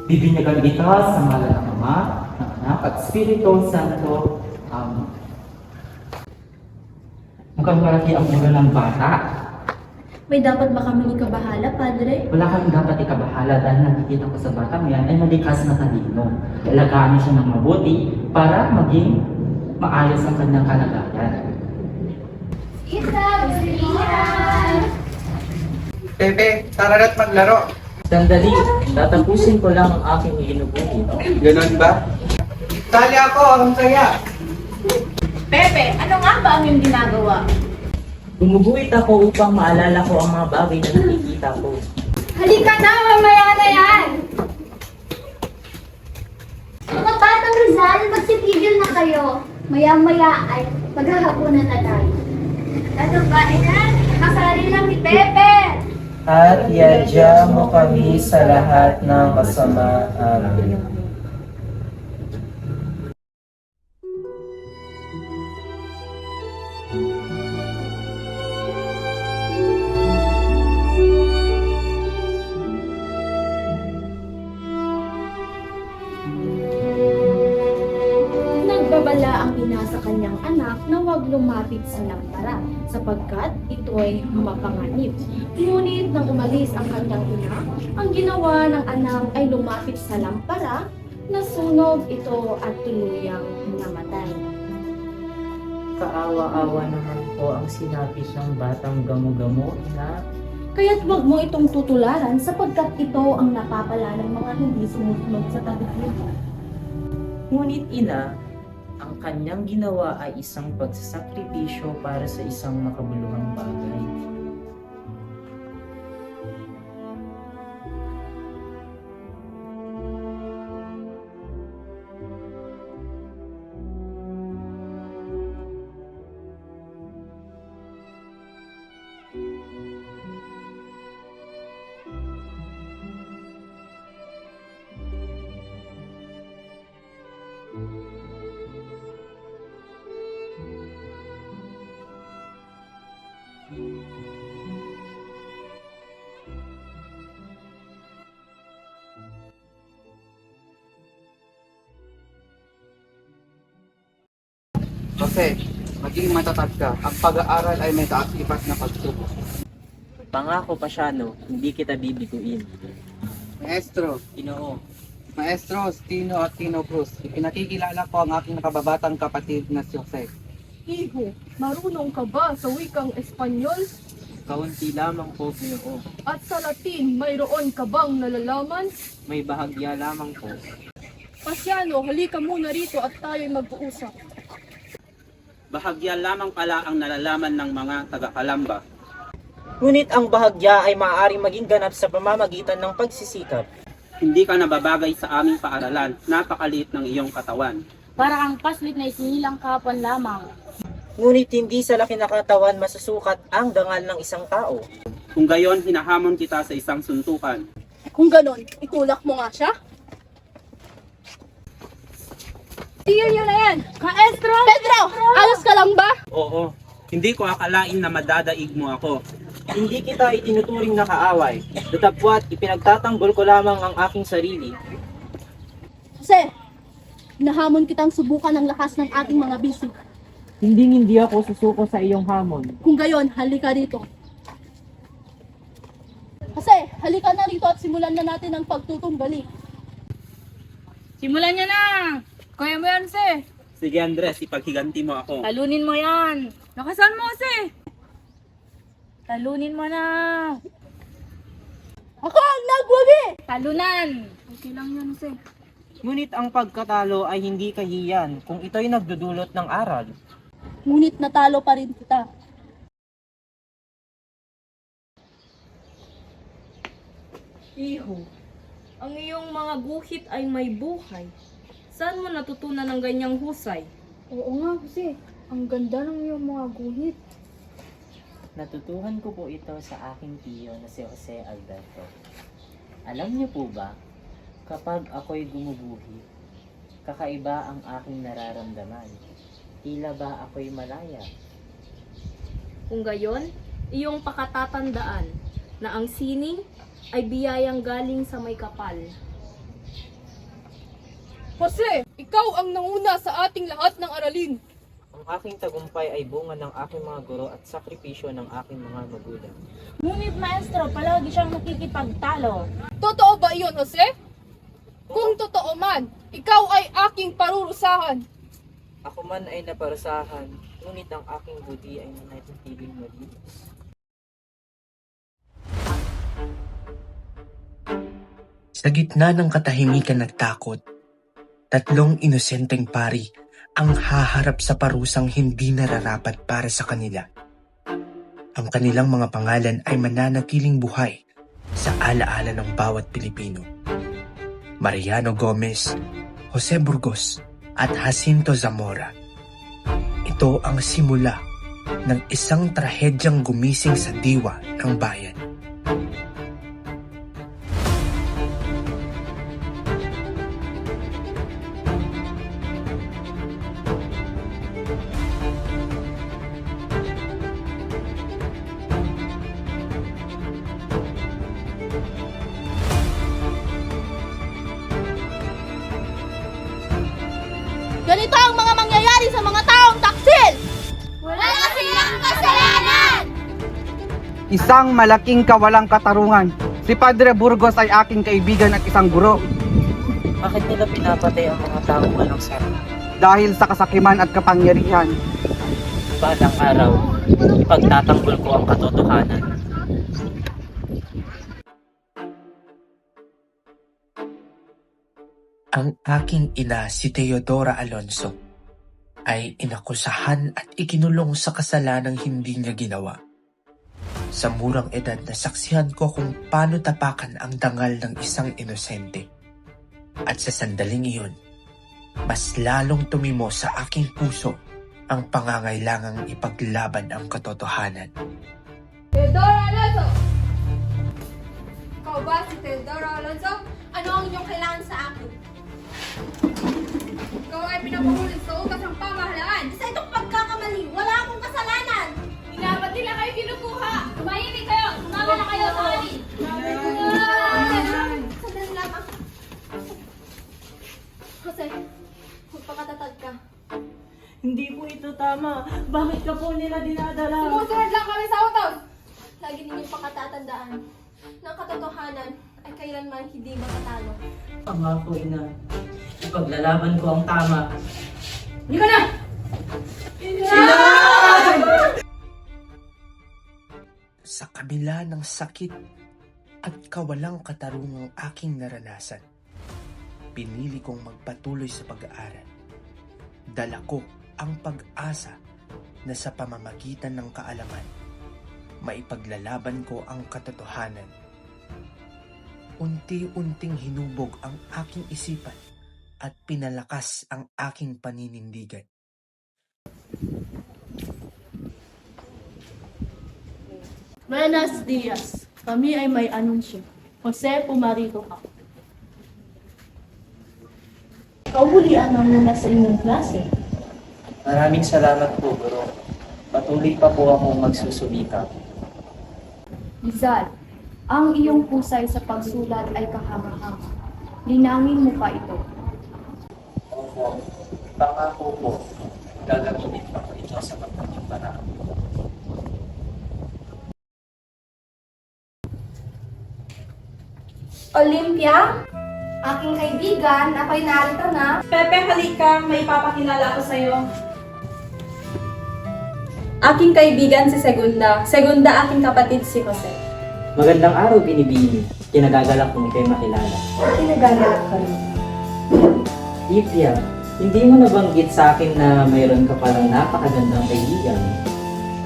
Bibinyagan kita sa ngalan ng Ama, ng Anak at Espiritu Santo. Mukhang malaki ang ulo ng bata. May dapat ba kaming ikabahala, Padre? Wala kang dapat ikabahala dahil nakikita ko sa batang yan ay malikas na talino. Alagaan niyo siya ng mabuti para maging maayos ang kanyang kalagayan. Pepe, tara na't maglaro. Sandali, tatapusin ko lang ang aking iinubuhin. Ganon ba? Sali ako, ang saya. Pepe, ano nga ba ang iyong ginagawa? Gumuguhit ako upang maalala ko ang mga bagay na nakikita ko. Halika na, mamaya na yan! Mga batang Rizal, magsipigil na kayo. Maya-maya ay maghahapunan na tayo. Ano ba, Inan? Nakasali lang ni Pepe! At iadya mo kami sa lahat ng kasamaan. Nagbabala ang ina sa kanyang anak na huwag lumapit sa lampara sapagkat ito'y mapanganib. Ngunit nang umalis ang kanyang ina, ang ginawa ng anak ay lumapit sa lampara, nasunog ito at tuluyang namatay. Kaawa-awa naman po ang sinabi ng batang gamo-gamo na Kaya't huwag mo itong tutularan sapagkat ito ang napapala ng mga hindi sumusunod sa tagahimik. ngunit ina, ang kanyang ginawa ay isang pagsasakripisyo para sa isang makabuluhang bagay. Jose, maging matatag ka. Ang pag-aaral ay may kaakibat na pagsubok. Pangako pa siya, no, hindi kita bibiguin. Maestro, Ginoo, Maestro Tino at Tino Cruz, ipinakikilala ko ang aking nakababatang kapatid na si Jose. Iho, marunong ka ba sa wikang Espanyol? kaunti lamang po, Ginoo. At sa Latin, mayroon ka bang nalalaman? May bahagya lamang po. Pasiano, halika muna rito at tayo'y mag-uusap. Bahagya lamang pala ang nalalaman ng mga taga-Kalamba. Ngunit ang bahagya ay maaaring maging ganap sa pamamagitan ng pagsisikap. Hindi ka nababagay sa aming paaralan, napakaliit ng iyong katawan. Para ang paslit na isinilang kapon lamang. Ngunit hindi sa laki na katawan masusukat ang dangal ng isang tao. Kung gayon, hinahamon kita sa isang suntukan. Kung ganon, itulak mo nga siya. Tigil nyo na yan! Maestro! Pedro! Alas ka lang ba? Oo, hindi ko akalain na madadaig mo ako. Hindi kita itinuturing na kaaway, datapwat ipinagtatanggol ko lamang ang aking sarili. Jose, nahamon kitang subukan ang lakas ng ating mga bisig. Hindi ako susuko sa iyong hamon. Kung gayon, halika rito. Jose, halika na rito at simulan na natin ang pagtutunggali. Simulan niya na! Kaya mo yan, Se. Sige Andres, ipaghiganti mo ako. Talunin mo yan. Nakasan mo, Se. Talunin mo na. Ako ang nagwagi! Talunan. Okay lang yan, Se. Ngunit ang pagkatalo ay hindi kahiyan kung ito'y nagdudulot ng aral. Ngunit natalo pa rin kita. Iho, ang iyong mga guhit ay may buhay. Saan mo natutunan ng ganyang husay? Oo nga kasi, ang ganda ng iyong mga guhit. Natutuhan ko po ito sa aking tiyo na si Jose Alberto. Alam niyo po ba, kapag ako'y gumuguhit, kakaiba ang aking nararamdaman. Tila ba ako'y malaya? Kung gayon, iyong pakatatandaan na ang sining ay biyayang galing sa may kapal. Jose, ikaw ang nanguna sa ating lahat ng aralin. Ang aking tagumpay ay bunga ng aking mga guro at sakripisyo ng aking mga magulang. Ngunit maestro, palagi siyang nakikipagtalo. Totoo ba iyon, Jose? Kung totoo man, ikaw ay aking parurusahan. Ako man ay naparusahan, ngunit ang aking budi ay nanatiling malinis. Sa gitna ng katahimikan at takot, tatlong inosenteng pari ang haharap sa parusang hindi nararapat para sa kanila. Ang kanilang mga pangalan ay mananatiling buhay sa alaala ng bawat Pilipino. Mariano Gomez, Jose Burgos at Jacinto Zamora. Ito ang simula ng isang trahedyang gumising sa diwa ng bayan. Ganito ang mga mangyayari sa mga taong taksil! Wala silang kasalanan! Isang malaking kawalang katarungan. Si Padre Burgos ay aking kaibigan at isang guro. Bakit nila pinapatay ang mga taong walang sarili? Dahil sa kasakiman at kapangyarihan. Balang araw, ipagtatanggol ko ang katotohanan. Ang aking ina si Teodora Alonso ay inakusahan at ikinulong sa kasalanang hindi niya ginawa. Sa murang edad nasaksihan ko kung paano tapakan ang dangal ng isang inosente. At sa sandaling iyon, mas lalong tumimo sa aking puso ang pangangailangang ipaglaban ang katotohanan. Teodoro Alonso! Ikaw ba si Teodoro Alonso? Ano ang inyong kailangan sa akin? Ikaw ay pinapahulit sa utas ng pamahalaan. Sa itong pagkakamali, wala akong kasalanan! Dapat nila kayo kinukuha! Tumahimik kayo! Sumama na kayo sa amin! Sandali lamang. Jose, magpakatatag ka. Hindi po ito tama. Bakit ka po nila dinadala? Sumusunod lang kami sa utos! Lagi ninyong pakatatandaan ng katotohanan ay kailanman hindi matatalo. Pangako, ina. Ipaglalaban ko ang tama. Hindi ka na! Sa kabila ng sakit at kawalang katarungang aking naranasan, pinili kong magpatuloy sa pag-aaral. Dala ko ang pag-asa na sa pamamagitan ng kaalaman, maipaglalaban ko ang katotohanan. Unti-unting hinubog ang aking isipan at pinalakas ang aking paninindigan. Buenos dias. Kami ay may anunsyo. Jose, pumarito ka. Kahulian ang muna sa inyong klase. Maraming salamat po, guro. Patuloy pa po akong magsusumikap. Rizal, ang iyong pusay sa pagsulat ay kahanga-hanga. Linangin mo pa ito. Opo, pangako po, gagamitin pa ko ito sa magandang paraan. Olympia, aking kaibigan, ako'y narito na. Pepe, halika. May ipapakilala ako sa'yo. Aking kaibigan si Segunda. Segunda, aking kapatid si Jose. Magandang araw, Binibini. Kinagagalak kong ikaw'y makilala. Kinagagalak ka rin. Ipia, hindi mo nabanggit sa akin na mayroon ka palang napakagandang kaibigan.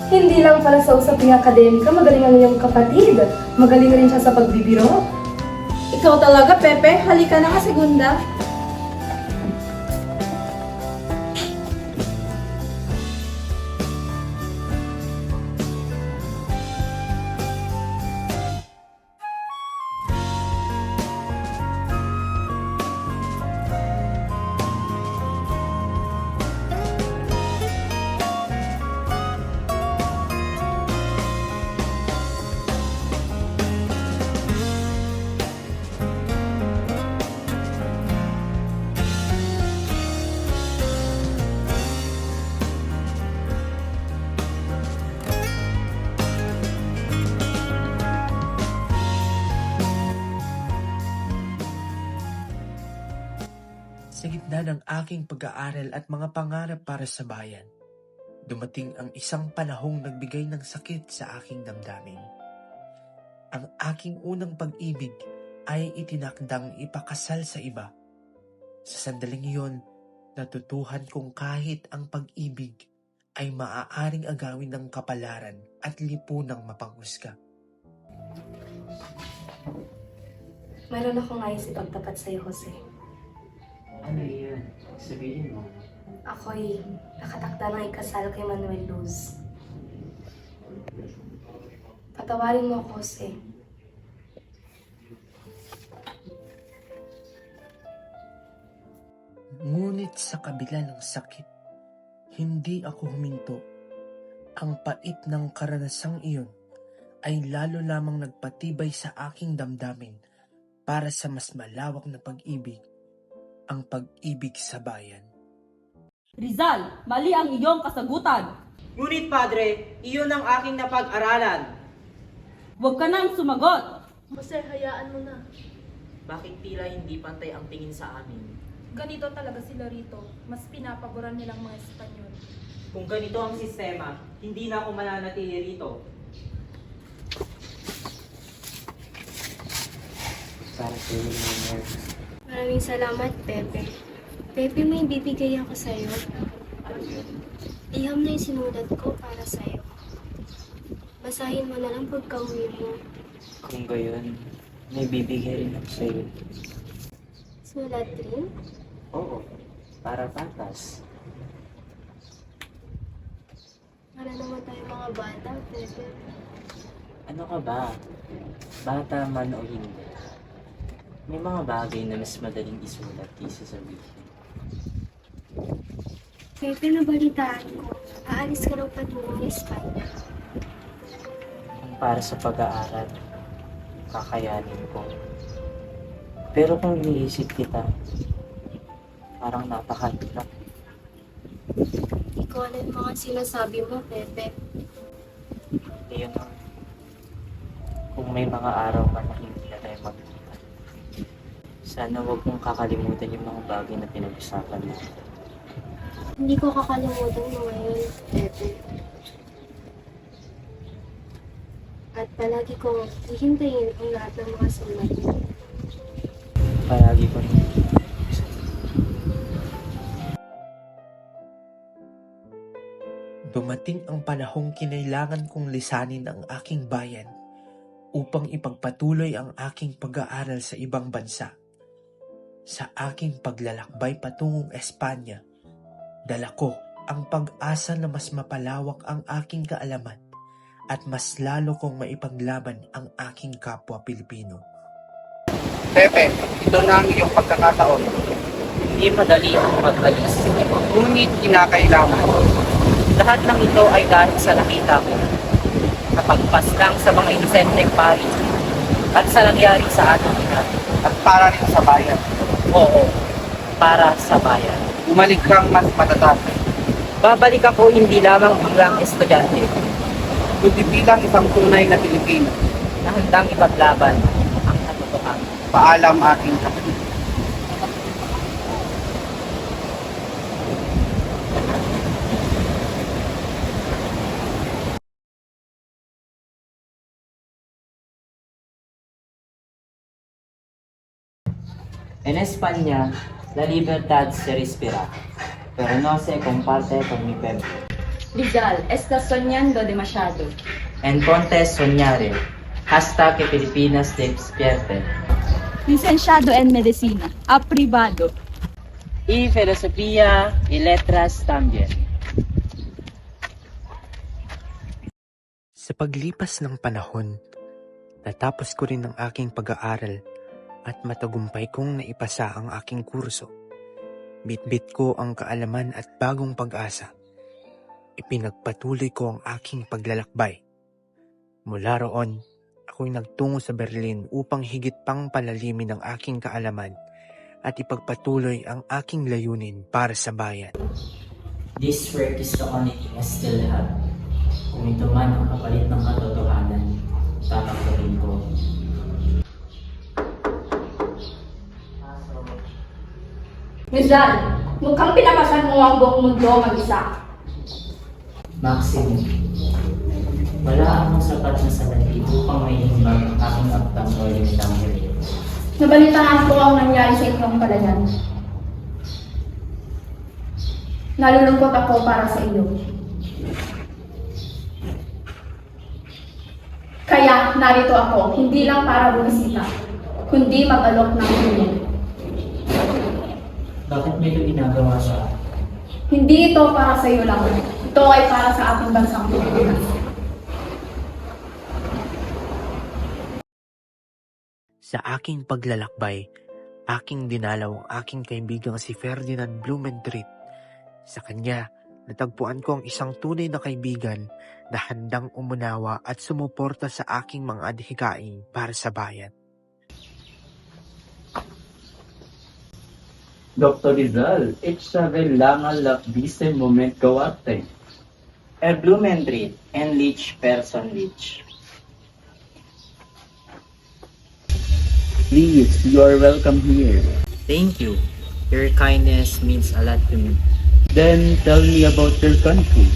Hindi lang pala sa usaping akademika, magaling ang iyong kapatid. Magaling rin siya sa pagbibiro. Ikaw talaga, Pepe. Halika na ka, Segunda. gitna ng aking pag-aaral at mga pangarap para sa bayan, dumating ang isang panahong nagbigay ng sakit sa aking damdamin. Ang aking unang pag-ibig ay itinakdang ipakasal sa iba. Sa sandaling iyon, natutuhan kong kahit ang pag-ibig ay maaaring agawin ng kapalaran at lipunang mapanghusga. Mayroon akong nais ipagtapat sa'yo, Jose. Ano yun? Sabihin mo. Ako'y nakatakda ng ikasal kay Manuel Luz. Patawarin mo ako, Jose. Ngunit sa kabila ng sakit, hindi ako huminto. Ang pait ng karanasang iyon ay lalo lamang nagpatibay sa aking damdamin para sa mas malawak na pag-ibig, ang pag-ibig sa bayan. Rizal, mali ang iyong kasagutan. Ngunit Padre, iyon ang aking napag-aralan. Huwag ka nang sumagot. Jose, hayaan mo na. Bakit tila hindi pantay ang tingin sa amin? Ganito talaga sila rito. Mas pinapaboran nilang mga Espanyol. Kung ganito ang sistema, hindi na ako mananatili rito. Para sa iyo, Maynard. Maraming salamat, Pepe. Pepe, may bibigay ako sa'yo. Liham na yung sinulat ko para sa'yo. Basahin mo na lang pagka-uwi mo. Kung gayon, may bibigay rin ako sa'yo. Sulat rin? Oo, para patas. Para naman tayo mga bata, Pepe. Ano ka ba? Bata man o hindi. May mga bagay na mas madaling isulat kaysa sabihin. Pepe, nabalitaan ko. Aalis ka ng patungo ng Espanya. Kung para sa pag-aaral, kakayanin ko. Pero kung iniisip kita, parang napakahirap. Hindi ko alam yung mga sinasabi mo, Pepe. Iyon ang kung may mga araw man na hindi na tayo magkita. Sana huwag mong kakalimutan yung mga bagay na pinag-usapan mo. Hindi ko kakalimutan mo ngayon, Pepe. At palagi kong hihintayin ang lahat ng mga sulat mo. Palagi ko rin. Dumating ang panahong kinailangan kong lisanin ang aking bayan upang ipagpatuloy ang aking pag-aaral sa ibang bansa. Sa aking paglalakbay patungong Espanya, dala ko ang pag-asa na mas mapalawak ang aking kaalaman at mas lalo kong maipaglaban ang aking kapwa Pilipino. Pepe, ito na ang iyong pagkakataon. Hindi madali ang mag-alis. Ngunit kinakailangan. Lahat ng ito ay dahil sa nakita ko. Kapagpas lang sa mga inosenteng pari at sa nangyari sa ating ina. At para rin sa bayan. Oo, para sa bayan. Bumalik kang mas matatag. Babalik ako hindi lamang bilang estudyante Kundi bilang isang tunay na Pilipino. na handang ipaglaban ang katotohanan. Paalam aking kapatid. En España, la libertad se respira, pero no se comparte con mi pueblo. Rizal, estás soñando demasiado. Entonces soñaré, hasta que Pilipinas despierte. Licenciado en Medicina, aprobado. Y filosofía y letras también. Sa paglipas ng panahon, natapos ko rin ang aking pag-aaral at matagumpay kong naipasa ang aking kurso. Bitbit ko ang kaalaman at bagong pag-asa. Ipinagpatuloy ko ang aking paglalakbay. Mula roon, ako'y nagtungo sa Berlin upang higit pang palalimin ang aking kaalaman at ipagpatuloy ang aking layunin para sa bayan. This work is the only thing I still have. Kung ito man ang kapalit ng katotohanan, tatanggapin ko. Rizal, mukhang pinapasan mo ang buong mundo mag-isa. Maxine, wala akong sapat na salapi upang may himbang ang aking akdang toiletang huli. Nabalitaan ko ang nangyari sa inyong palayan. Nalulungkot ako para sa iyo. Kaya narito ako, hindi lang para bumisita, kundi mag-alok ng tulong. Bakit may ito ginagawa siya? Hindi ito para sa iyo lang. Ito ay para sa ating bansang Pilipinas. Sa aking paglalakbay, aking dinalaw ang aking kaibigang si Ferdinand Blumentritt. Sa kanya, natagpuan ko ang isang tunay na kaibigan na handang umunawa at sumuporta sa aking mga adhikain para sa bayan. Dr. Rizal, echa kailangan lakbise moment kawate. Blumentritt, enlich person lich. Please, you are welcome here. Thank you. Your kindness means a lot to me. Then tell me about your country.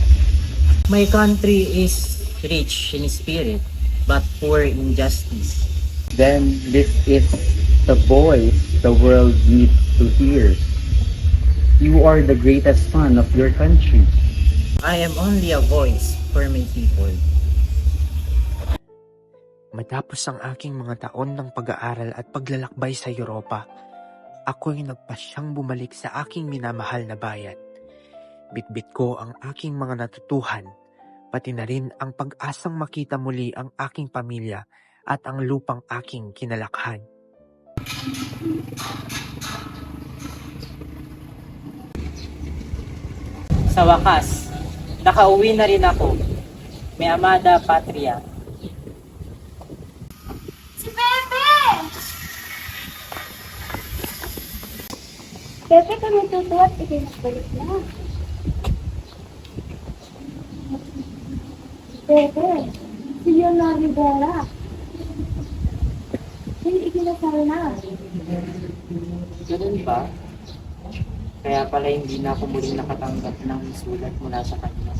My country is rich in spirit, but poor in justice. Then this is the voice the world needs to hear. You are the greatest son of your country. I am only a voice for my people. Matapos ang aking mga taon ng pag-aaral at paglalakbay sa Europa, ako'y nagpasyang bumalik sa aking minamahal na bayan. Bitbit ko ang aking mga natutuhan, pati na rin ang pag-asang makita muli ang aking pamilya at ang lupang aking kinalakhan. Sa wakas, nakauwi na rin ako. May amada patria. Si Pepe! Pepe, kami tutuwa at ikinabalik na. Pepe, si Leonardo Rivera. Hindi ikinasal na. Ganun ba? Kaya pala hindi na ako muling nakatanggap ng sulat mula sa kanya.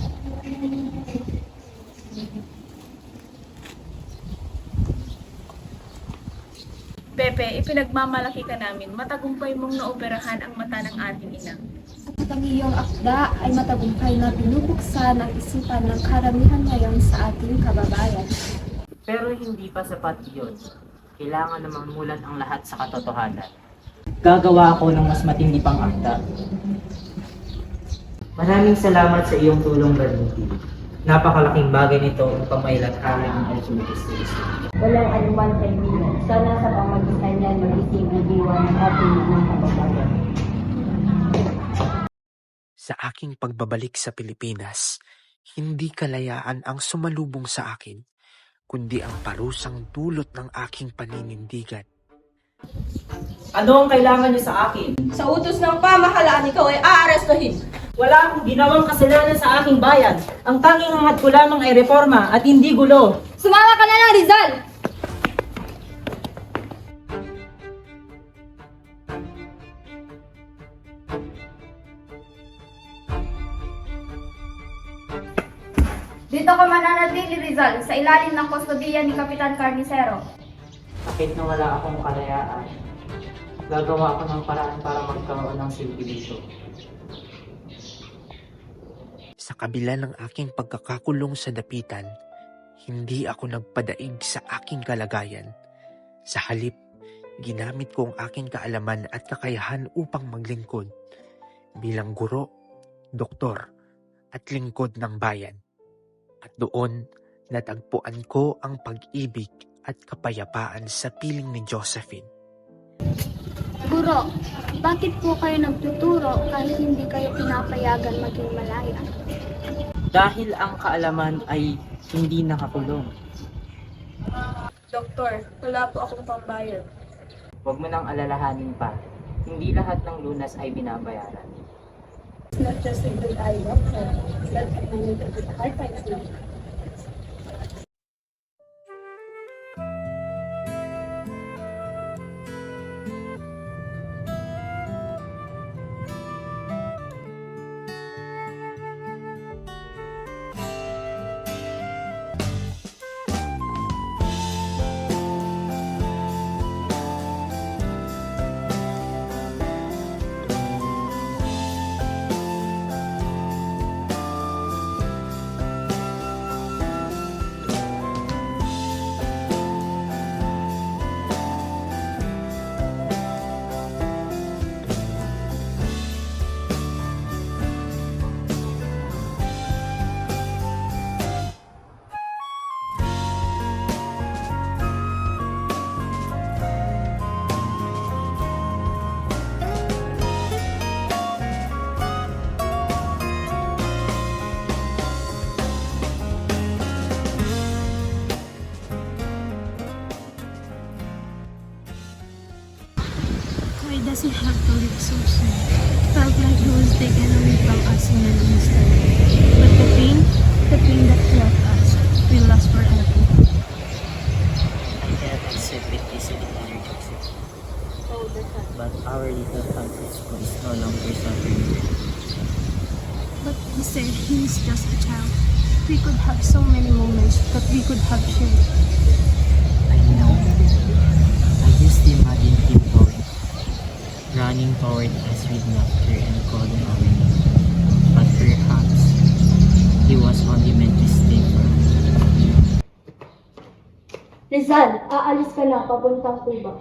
Pepe, ipinagmamalaki ka namin. Matagumpay mong naoperahan ang mata ng ating ina. At ang iyong akda ay matagumpay na binubuksan ang isipan ng karamihan ngayon sa ating kababayan. Pero hindi pa sapat yun. Kailangan na mamulat ang lahat sa katotohanan. Gagawa ako ng mas matindi pang akda. Maraming salamat sa iyong tulong, Bernity. Napakalaking bagay nito upang mailathala ang LGBT. Walang anuman kaibigan. Sana sa pamagitan niyan magiging ang diwa ng ating mga kababayan. Sa aking pagbabalik sa Pilipinas, hindi kalayaan ang sumalubong sa akin, kundi ang parusang dulot ng aking paninindigan. Ano ang kailangan niyo sa akin? Sa utos ng pamahalaan, ikaw ay aarestuhin. Wala akong ginawang kasalanan sa aking bayan. Ang tanging hangad ko lamang ay reforma at hindi gulo. Sumama ka na lang, Rizal! Dito ka mananatili, Rizal, sa ilalim ng kustodiya ni Kapitan Carnicero. Kahit na wala akong kalayaan, gagawa ako ng paraan para magkaroon ng silbi dito. Sa kabila ng aking pagkakakulong sa dapitan, hindi ako nagpadaig sa aking kalagayan. Sa halip, ginamit ko ang aking kaalaman at kakayahan upang maglingkod bilang guro, doktor, at lingkod ng bayan. At doon, natagpuan ko ang pag-ibig at kapayapaan sa piling ni Josephine. Guro, bakit po kayo nagtuturo kahit hindi kayo pinapayagan maging malaya? Dahil ang kaalaman ay hindi nakakulong. Doktor, wala po akong pambayad. Huwag mo nang alalahanin pa. Hindi lahat ng lunas ay binabayaran. It's not just a good eye, doctor. But I need a good heart, I think. Why does he have to leave so soon? Felt like he was taken away from us in an instant. But the pain that left us, will last forever. I cannot accept it easily, Mother Joseph. But our little Francisco is no longer suffering. But he said he is just a child. We could have so many moments that we could have shared. I know. I just imagine him going, running toward us with laughter and calling our name. But perhaps he was only meant to stay for us. Rizal, aalis ka na papuntang Cuba.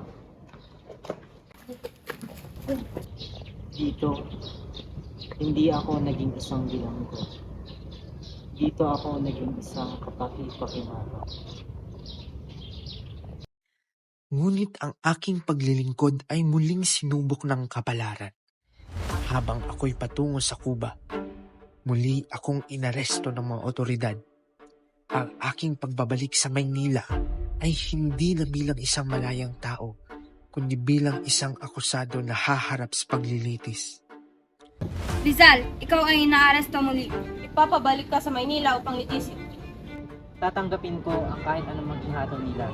Dito, hindi ako naging isang bilanggo. Dito ako naging isang kapaki-pakimara. Ngunit ang aking paglilingkod ay muling sinubok ng kapalaran. Habang ako'y patungo sa Cuba, muli akong inaresto ng mga otoridad. Ang aking pagbabalik sa Maynila ay hindi na bilang isang malayang tao, kundi bilang isang akusado na haharap sa paglilitis. Rizal, ikaw ay inaaresto muli. Ipapabalik ka sa Maynila upang litisin. Tatanggapin ko ang kahit anong maging nila.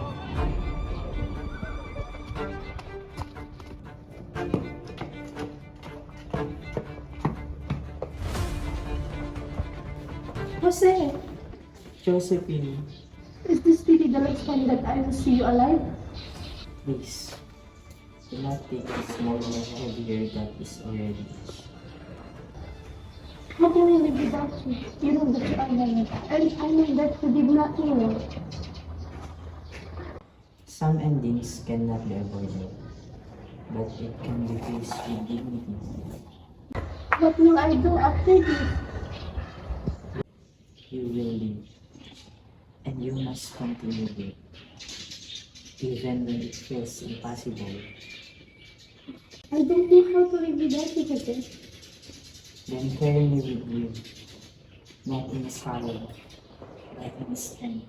Jose, Josephine, is this really the last time that I will see you alive? please, do not take a small and heavier that is already. How can I live without you? You know that you are my life. And I know that you did not know. Some endings cannot be avoided, but it can be faced with dignity. What will I do after this? You will live, and you must continue it, even when it feels impossible. I don't know how to live without you, Jose. Then carry me with you, not in sorrow, but in strength.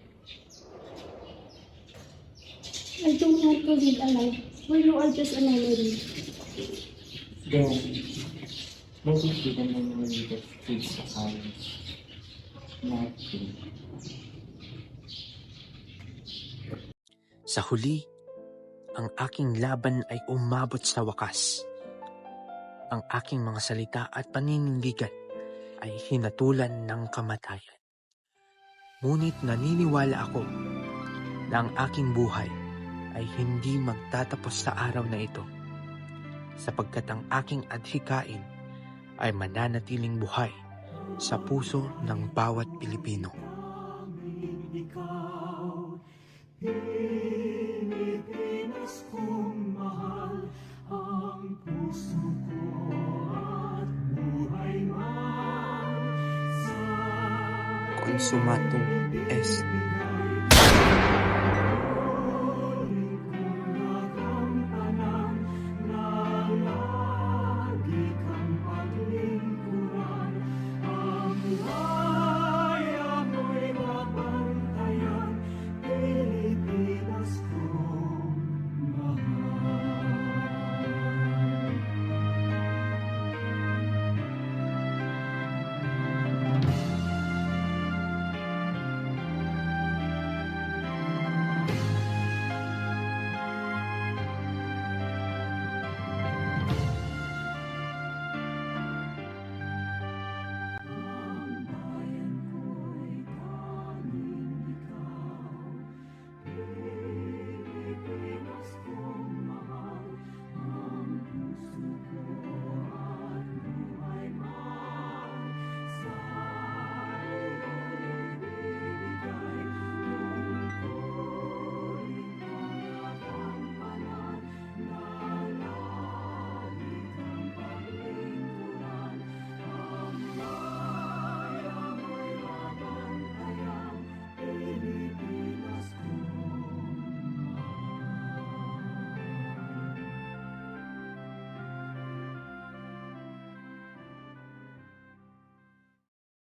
I don't want to live alive, where you are just a memory. Then, let it be the memory that feeds the courage, not you. Sa huli, ang aking laban ay umabot sa wakas. Ang aking mga salita at paninindigan ay hinatulan ng kamatayan. Ngunit naniniwala ako na ang aking buhay ay hindi magtatapos sa araw na ito, sapagkat ang aking adhikain ay mananatiling buhay sa puso ng bawat Pilipino. Consumatum est.